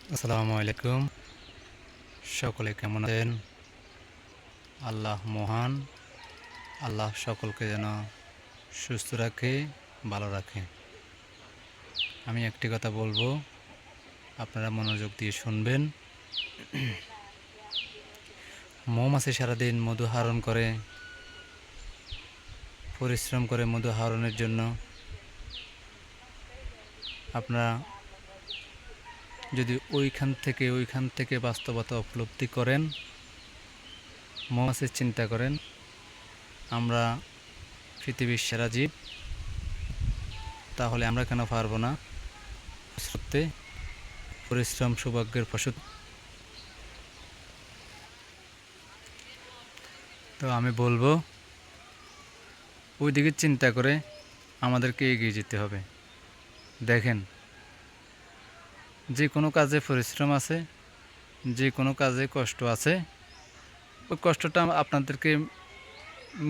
আসসালামু আলাইকুম। সকলে কেমন আছেন? আল্লাহ মহান। আল্লাহ সকলকে যেন সুস্থ রাখে, ভালো রাখে। আমি একটি কথা বলবো, আপনারা মনোযোগ দিয়ে শুনবেন। মৌমাছি সারাদিন মধু আহরণ করে, পরিশ্রম করে মধু আহরণের জন্য। আপনারা যদি ওইখান থেকে বাস্তবতা উপলব্ধি করেন, মৌমাছির চিন্তা করেন, আমরা পৃথিবীর সেরা জীব, তাহলে আমরা কেন পারবো না? সত্যি পরিশ্রম সৌভাগ্যের ফসল। তো আমি বলবো, ওই দিকে চিন্তা করে আমাদেরকে এগিয়ে যেতে হবে। দেখেন, যে কোনো কাজে পরিশ্রম আছে, যে কোনো কাজে কষ্ট আছে, ওই কষ্টটা আপনাদেরকে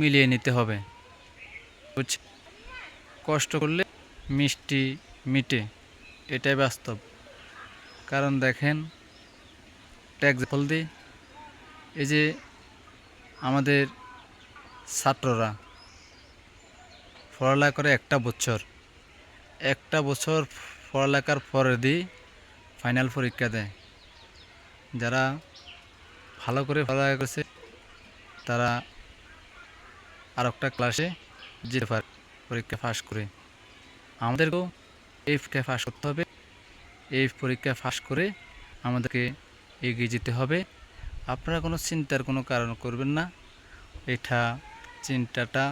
মিলিয়ে নিতে হবে। বুঝছেন? কষ্ট করলে মিষ্টি মিটে, এটাই বাস্তব। কারণ দেখেন, একটা এক্সাম্পল দিই। এই যে আমাদের ছাত্ররা পড়ালেখা করে একটা বছর পড়ালেখার পরে দিয়ে ফাইনাল পরীক্ষা দেয়। যারা ভালো করে পড়ালেখা করছে তারা আর একটা ক্লাসে যেতে পারে পরীক্ষা পাস করে। আমাদেরকেও এই পরীক্ষায় পাস করতে হবে। এই পরীক্ষায় পাস করে আমাদেরকে এগিয়ে যেতে হবে। আপনারা কোনো চিন্তার কোনো কারণ করবেন না। এটা চিন্তাটা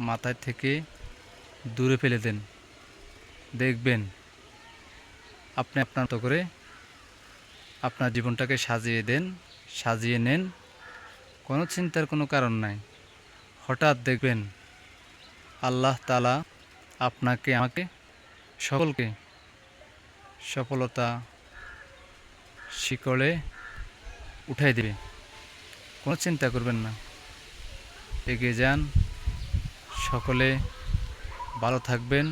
মাথায় থেকে দূরে ফেলে দেন। দেখবেন আপনি আপনার মতো করে আপনার জীবনটাকে সাজিয়ে নেন। কোনো চিন্তার কোনো কারণ নাই। হঠাৎ দেখবেন আল্লাহ তাআলা আপনাকে, আমাকে, সকলকে সফলতা শিকড়ে উঠাই দেবে। কোনো চিন্তা করবেন না, এগিয়ে যান। সকলে ভালো থাকবেন,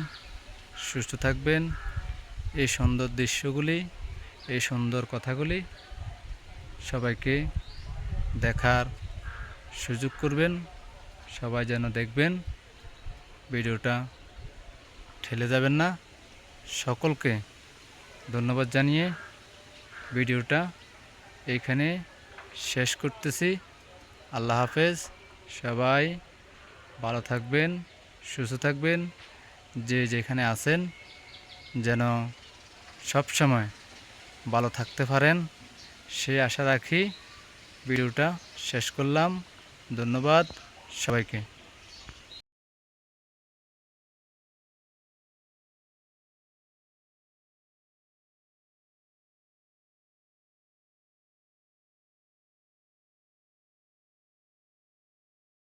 সুস্থ থাকবেন। এই সুন্দর দৃশ্যগুলি, এই সুন্দর কথাগুলি সবাইকে দেখার সুযোগ করবেন। সবাই যেন দেখবেন, ভিডিওটা ঠেলে যাবেন না। সকলকে ধন্যবাদ জানিয়ে ভিডিওটা এইখানে শেষ করতেছি। আল্লাহ হাফেজ। সবাই ভালো থাকবেন, সুস্থ থাকবেন। যে যেখানে আছেন যেন সব সময় ভালো থাকতে পারেন, সেই আশা রাখি ভিডিওটা শেষ করলাম। ধন্যবাদ সবাইকে।